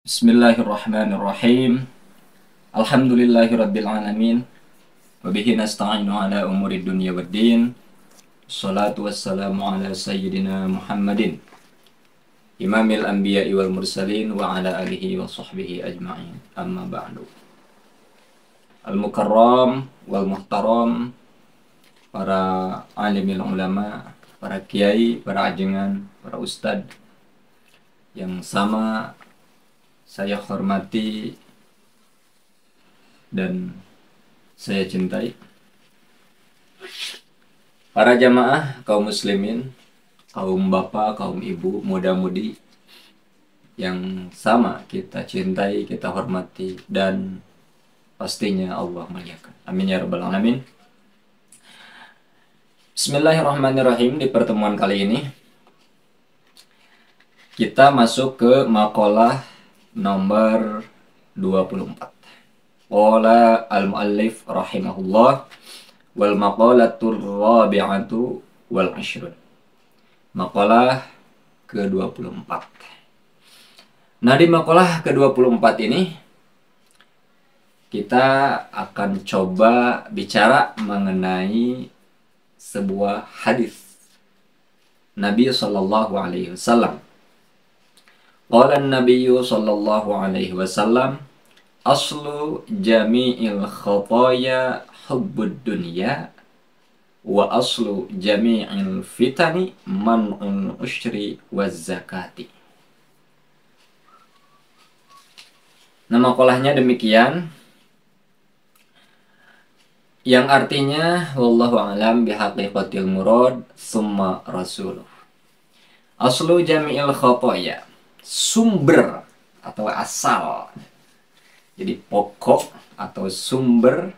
Bismillahirrahmanirrahim. Alhamdulillahirabbil alamin. Wa bihi nasta'inu ala umuri dunya waddin. Wassalatu wassalamu ala sayyidina Muhammadin imamil anbiya'i wal mursalin wa ala alihi wa sahbihi ajma'in. Amma ba'du. Al-mukarram wal muhtaram, para alimil ulama, para kiai, para ajengan, para ustad yang sama saya hormati dan saya cintai, para jamaah kaum muslimin, kaum bapak, kaum ibu, muda-mudi yang sama kita cintai, kita hormati, dan pastinya Allah muliakan. Amin ya rabbal alamin. Bismillahirrahmanirrahim. Di pertemuan kali ini kita masuk ke makalah nomor 24. Qala al-muallif rahimahullah wal maqalatur rabi'atu wal ashrun. Makalah ke-24. Nah, di makalah ke-24 ini kita akan coba bicara mengenai sebuah hadis Nabi sallallahu alaihi wasallam. Qala an-nabiy sallallahu alaihi wasallam, aslu jami'il khataya hubbud dunya wa aslu jami'il fitani man'ul usyri waz zakati. Nama kolahnya demikian, yang artinya wallahu a'lam bihaqiqatil murad summa rasuluh. Aslu jami'il khataya, sumber atau asal, jadi pokok atau sumber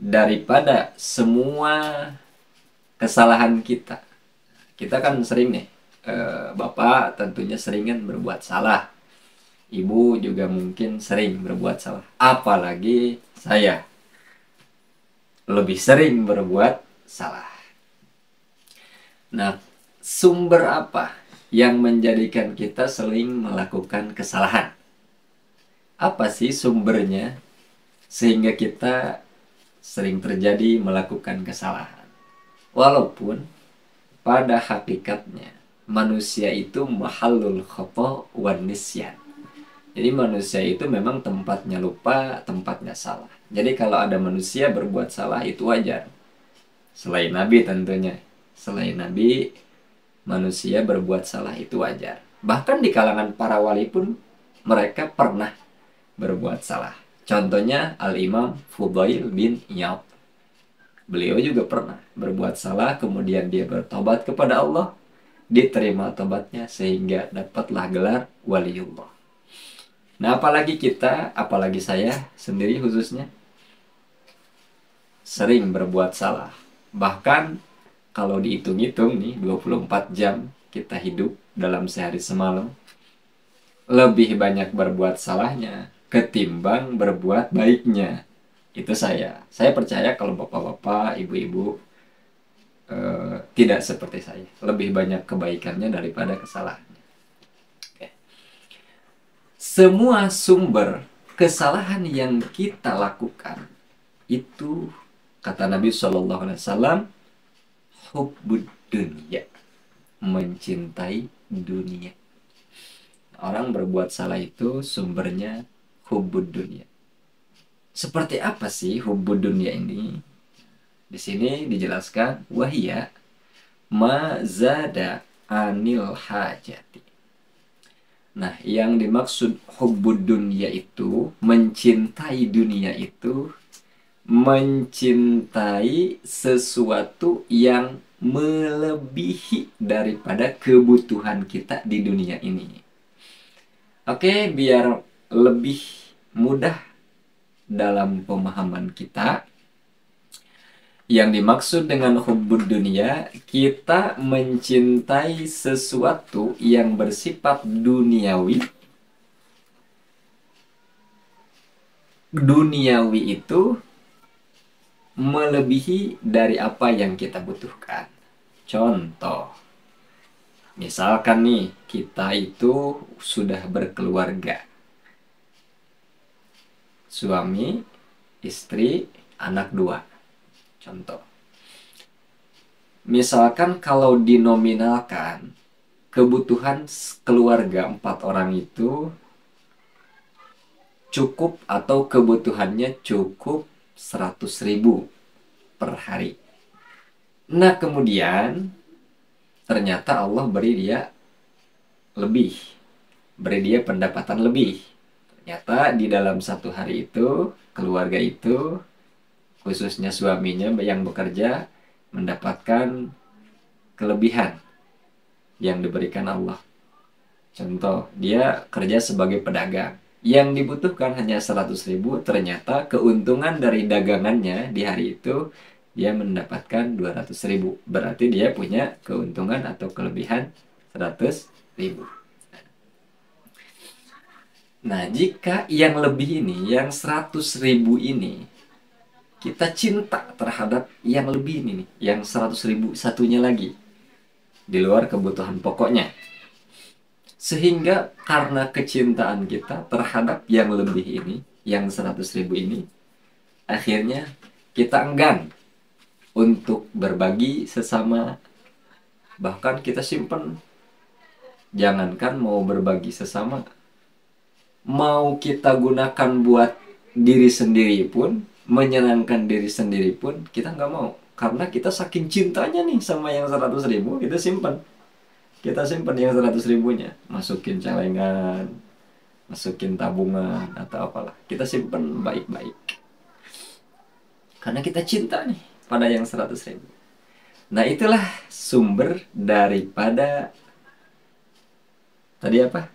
daripada semua kesalahan kita. Kita kan sering nih, bapak tentunya seringan berbuat salah, ibu juga mungkin sering berbuat salah, apalagi saya lebih sering berbuat salah. Nah, sumber apa yang menjadikan kita sering melakukan kesalahan? Apa sih sumbernya sehingga kita sering terjadi melakukan kesalahan? Walaupun pada hakikatnya manusia itu mahallul khata' wan nisyan. Jadi manusia itu memang tempatnya lupa, tempatnya salah. Jadi kalau ada manusia berbuat salah itu wajar. Selain Nabi tentunya. Selain Nabi, manusia berbuat salah itu wajar. Bahkan di kalangan para wali pun mereka pernah berbuat salah. Contohnya Al-Imam Fudail bin Iyad. Beliau juga pernah berbuat salah, kemudian dia bertobat kepada Allah, diterima tobatnya sehingga dapatlah gelar waliullah. Nah, apalagi kita, apalagi saya sendiri khususnya, sering berbuat salah. Bahkan kalau dihitung-hitung nih, 24 jam kita hidup dalam sehari semalam, lebih banyak berbuat salahnya ketimbang berbuat baiknya. Itu saya. Saya percaya kalau bapak-bapak, ibu-ibu tidak seperti saya. Lebih banyak kebaikannya daripada kesalahannya. Oke. Semua sumber kesalahan yang kita lakukan itu, kata Nabi SAW, hubbud dunya, mencintai dunia. Orang berbuat salah itu sumbernya hubbud dunya. Seperti apa sih hubbud dunya ini? Di sini dijelaskan wahia ma zada anil hajati. Nah, yang dimaksud hubbud dunya itu, mencintai dunia itu, mencintai sesuatu yang melebihi daripada kebutuhan kita di dunia ini. Oke, biar lebih mudah dalam pemahaman kita, yang dimaksud dengan hubbud dunia, kita mencintai sesuatu yang bersifat duniawi. Duniawi itu melebihi dari apa yang kita butuhkan. Contoh, Misalkan nih, kita itu sudah berkeluarga. Suami, istri, anak dua. Contoh. Misalkan kalau dinominalkan, kebutuhan keluarga 4 orang itu cukup atau kebutuhannya cukup 100.000 per hari. Nah kemudian ternyata Allah beri dia lebih, beri dia pendapatan lebih. Ternyata di dalam satu hari itu, keluarga itu, khususnya suaminya yang bekerja, mendapatkan kelebihan yang diberikan Allah. Contoh, dia kerja sebagai pedagang. Yang dibutuhkan hanya 100.000, ternyata keuntungan dari dagangannya di hari itu, dia mendapatkan 200.000. Berarti dia punya keuntungan atau kelebihan 100.000. Nah, jika yang lebih ini, yang 100.000 ini, kita cinta terhadap yang lebih ini nih, yang 100.000 satunya lagi, di luar kebutuhan pokoknya. Sehingga karena kecintaan kita terhadap yang lebih ini, yang 100.000 ini, akhirnya kita enggan untuk berbagi sesama. Bahkan kita simpen. Jangankan mau berbagi sesama, mau kita gunakan buat diri sendiri pun, menyenangkan diri sendiri pun, kita nggak mau. Karena kita saking cintanya nih sama yang 100.000, kita simpan. Kita simpan yang 100.000-nya, masukin celengan, masukin tabungan atau apalah, kita simpen baik-baik karena kita cinta nih pada yang 100.000. Nah itulah sumber daripada tadi apa,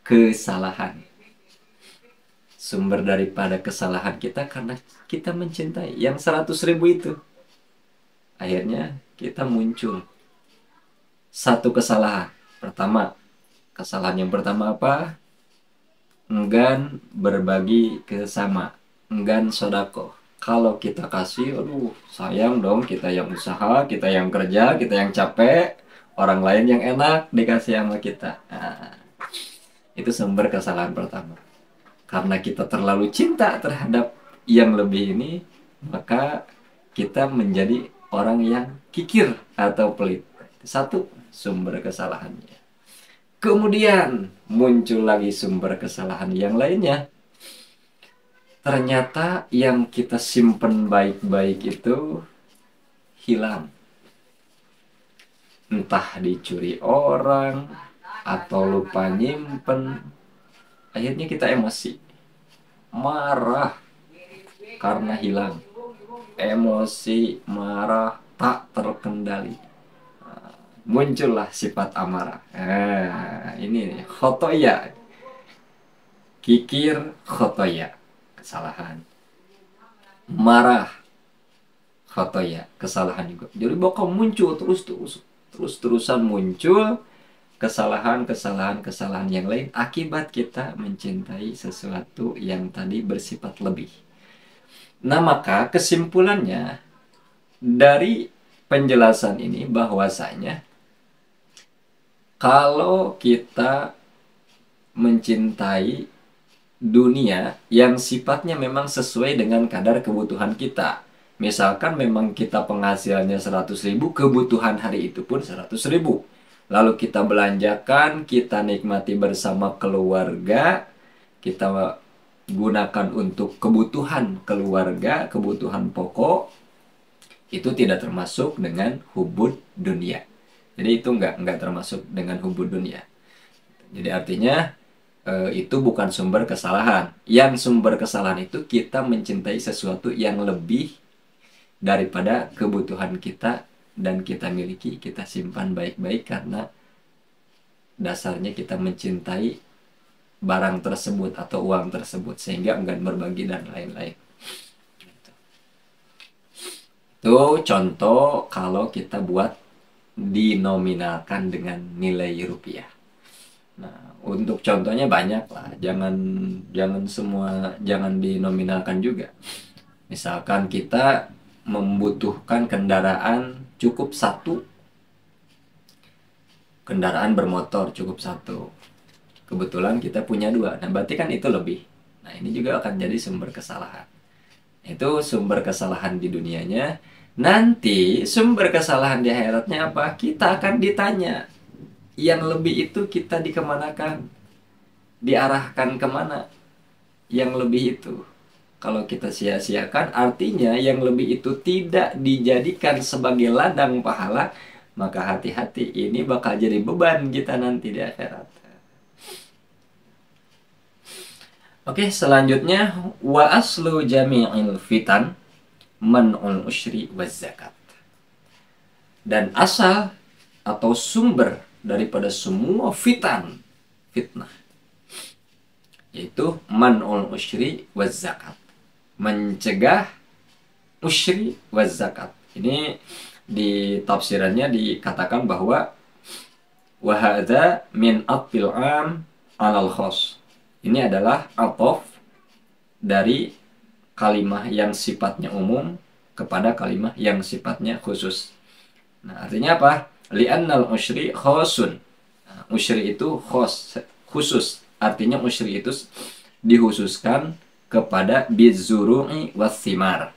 kesalahan. Sumber daripada kesalahan kita karena kita mencintai yang 100.000 itu. Akhirnya kita muncul satu kesalahan. Pertama, kesalahan yang pertama apa? Enggan berbagi ke sesama, enggan sodako. Kalau kita kasih, aduh sayang dong, kita yang usaha, kita yang kerja, kita yang capek, orang lain yang enak dikasih sama kita. Nah, itu sumber kesalahan pertama. Karena kita terlalu cinta terhadap yang lebih ini, maka kita menjadi orang yang kikir atau pelit. Satu sumber kesalahannya. Kemudian muncul lagi sumber kesalahan yang lainnya. Ternyata yang kita simpen baik-baik itu hilang. Entah dicuri orang atau lupa nyimpen. Akhirnya kita emosi, marah karena hilang. Emosi, marah, tak terkendali. Muncullah sifat amarah. Ini khotoya. Kikir, khotoya, kesalahan. Marah, khotoya, kesalahan juga. Jadi bakal muncul terus-terusan muncul kesalahan yang lain akibat kita mencintai sesuatu yang tadi bersifat lebih. Nah, maka kesimpulannya dari penjelasan ini bahwasanya kalau kita mencintai dunia yang sifatnya memang sesuai dengan kadar kebutuhan kita. Misalkan memang kita penghasilannya 100.000, kebutuhan hari itu pun 100.000. Lalu kita belanjakan, kita nikmati bersama keluarga, kita gunakan untuk kebutuhan keluarga, kebutuhan pokok, itu tidak termasuk dengan hubud dunia. Jadi itu nggak termasuk dengan hubud dunia. Jadi artinya itu bukan sumber kesalahan. Yang sumber kesalahan itu kita mencintai sesuatu yang lebih daripada kebutuhan kita dan kita miliki, kita simpan baik-baik karena dasarnya kita mencintai barang tersebut atau uang tersebut sehingga enggan berbagi dan lain-lain. Itu contoh kalau kita buat dinominalkan dengan nilai rupiah. Nah, untuk contohnya banyak lah. Jangan semua, jangan dinominalkan juga. Misalkan kita membutuhkan kendaraan cukup satu kendaraan bermotor cukup satu. Kebetulan kita punya dua. Nah, berarti kan itu lebih. Nah, ini juga akan jadi sumber kesalahan. Itu sumber kesalahan di dunianya. Nanti sumber kesalahan di akhiratnya apa? Kita akan ditanya. Yang lebih itu kita dikemanakan? Diarahkan kemana? Yang lebih itu. Kalau kita sia-siakan, artinya yang lebih itu tidak dijadikan sebagai ladang pahala, maka hati-hati, ini bakal jadi beban kita nanti di akhirat. Oke, selanjutnya wa aslu jami'il fitan man'ul usyri waz zakat. Dan asal atau sumber daripada semua fitnah, yaitu man'ul usyri waz zakat. Mencegah usyri waz zakat. Ini di tafsirannya dikatakan bahwa wa hadza min atfil 'am 'alal khas. Ini adalah atof dari kalimah yang sifatnya umum kepada kalimah yang sifatnya khusus. Nah, artinya apa? Li'annal usyri khosun. Nah, usyri itu khusus. Artinya usyri itu dikhususkan kepada bizuru'i wathimar.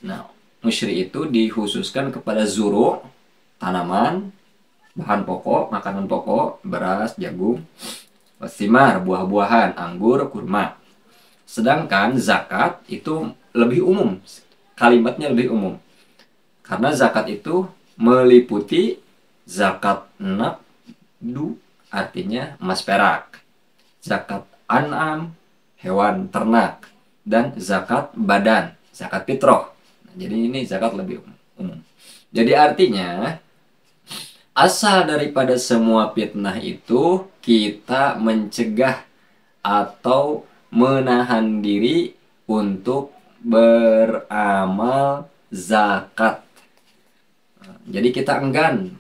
Nah, usyri itu dikhususkan kepada zuru', tanaman, bahan pokok, makanan pokok, beras, jagung, wathimar, buah-buahan, anggur, kurma. Sedangkan zakat itu lebih umum, kalimatnya lebih umum. Karena zakat itu meliputi zakat naqdu, artinya emas perak, zakat an'am, hewan ternak, dan zakat badan, zakat fitrah. Nah, jadi ini zakat lebih umum. Jadi artinya asal daripada semua fitnah itu kita mencegah atau menahan diri untuk beramal zakat. Jadi kita enggan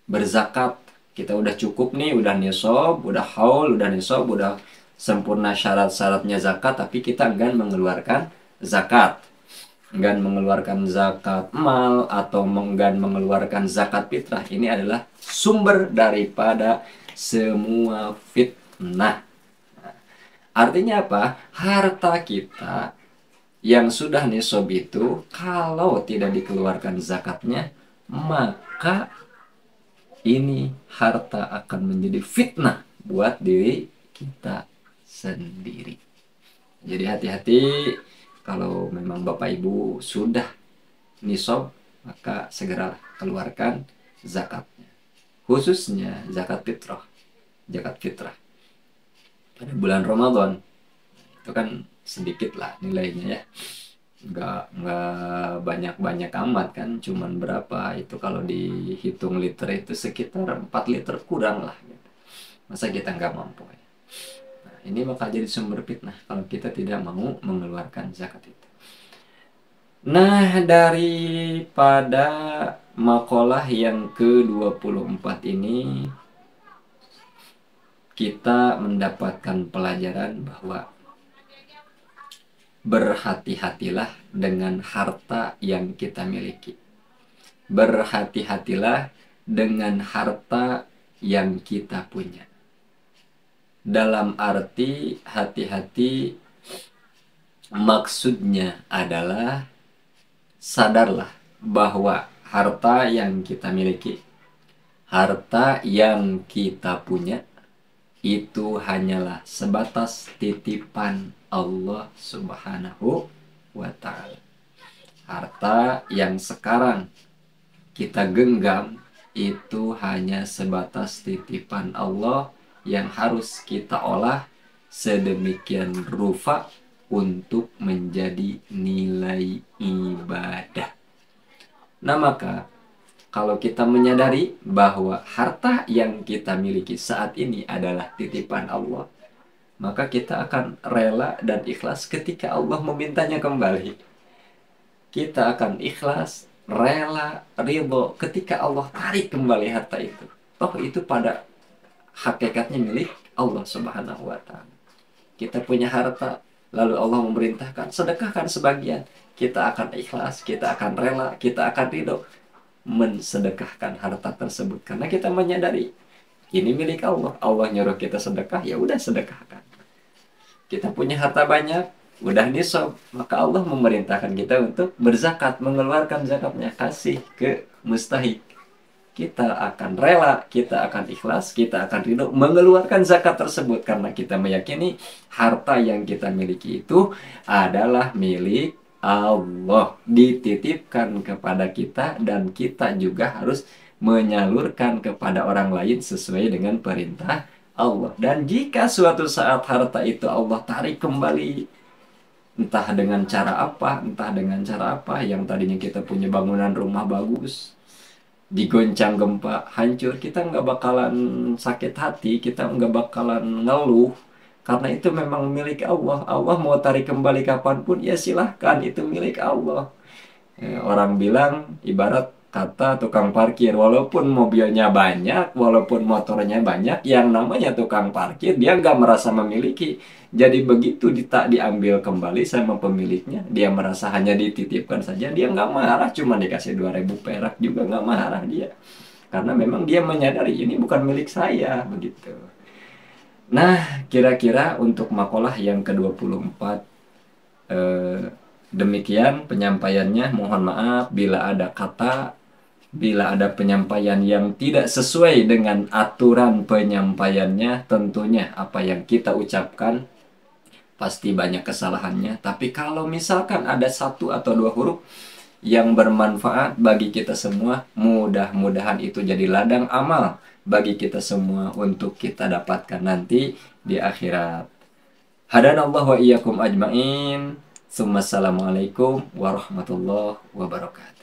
berzakat. Kita udah cukup nih, udah nisab, udah haul, udah nisab, udah sempurna syarat-syaratnya zakat, tapi kita enggan mengeluarkan zakat. Enggan mengeluarkan zakat mal atau enggan mengeluarkan zakat fitrah. Ini adalah sumber daripada semua fitnah. Artinya apa? Harta kita yang sudah nisab itu kalau tidak dikeluarkan zakatnya, maka ini harta akan menjadi fitnah buat diri kita sendiri. Jadi hati-hati kalau memang Bapak Ibu sudah nisab, maka segera keluarkan zakatnya. Khususnya zakat fitrah. Zakat fitrah pada bulan Ramadan itu kan sedikit lah nilainya ya, nggak banyak amat kan, cuman berapa itu kalau dihitung liter itu sekitar 4 liter kurang lah gitu. Masa kita nggak mampu ya? Nah, ini bakal jadi sumber fitnah kalau kita tidak mau mengeluarkan zakat itu. Nah, daripada makalah yang ke-24 ini kita mendapatkan pelajaran bahwa berhati-hatilah dengan harta yang kita miliki. Berhati-hatilah dengan harta yang kita punya. Dalam arti hati-hati maksudnya adalah sadarlah bahwa harta yang kita miliki, harta yang kita punya, itu hanyalah sebatas titipan Allah Subhanahu wa Ta'ala. Harta yang sekarang kita genggam itu hanya sebatas titipan Allah yang harus kita olah sedemikian rupa untuk menjadi nilai ibadah. Nah, maka kalau kita menyadari bahwa harta yang kita miliki saat ini adalah titipan Allah, maka kita akan rela dan ikhlas ketika Allah memintanya kembali. Kita akan ikhlas, rela, ridho ketika Allah tarik kembali harta itu. Toh itu pada hakikatnya milik Allah Subhanahu wa Ta'ala. Kita punya harta, lalu Allah memerintahkan sedekahkan sebagian. Kita akan ikhlas, kita akan rela, kita akan ridho. mensedekahkan harta tersebut karena kita menyadari ini milik Allah. Allah nyuruh kita sedekah, ya udah sedekahkan. Kita punya harta banyak, udah nisab, maka Allah memerintahkan kita untuk berzakat, mengeluarkan zakatnya, kasih ke mustahik. Kita akan rela, kita akan ikhlas, kita akan ridho mengeluarkan zakat tersebut karena kita meyakini harta yang kita miliki itu adalah milik Allah, dititipkan kepada kita dan kita juga harus menyalurkan kepada orang lain sesuai dengan perintah Allah. Dan jika suatu saat harta itu Allah tarik kembali, entah dengan cara apa, yang tadinya kita punya bangunan rumah bagus digoncang gempa hancur, kita nggak bakalan sakit hati, kita nggak bakalan ngeluh karena itu memang milik Allah. Allah mau tarik kembali kapanpun ya silahkan, itu milik Allah. Orang bilang ibarat kata tukang parkir, walaupun mobilnya banyak, walaupun motornya banyak, yang namanya tukang parkir dia nggak merasa memiliki. Jadi begitu diambil kembali sama pemiliknya, dia merasa hanya dititipkan saja, dia nggak marah, cuma dikasih 2.000 perak juga nggak marah dia. Karena memang dia menyadari ini bukan milik saya, begitu. Nah, kira-kira untuk makalah yang ke-24 demikian penyampaiannya. Mohon maaf bila ada penyampaian yang tidak sesuai dengan aturan penyampaiannya. Tentunya apa yang kita ucapkan pasti banyak kesalahannya. Tapi kalau misalkan ada satu atau dua huruf yang bermanfaat bagi kita semua, mudah-mudahan itu jadi ladang amal bagi kita semua untuk kita dapatkan nanti di akhirat. Hadanallahu wa iyyakum ajmain. Assalamualaikum warahmatullahi wabarakatuh.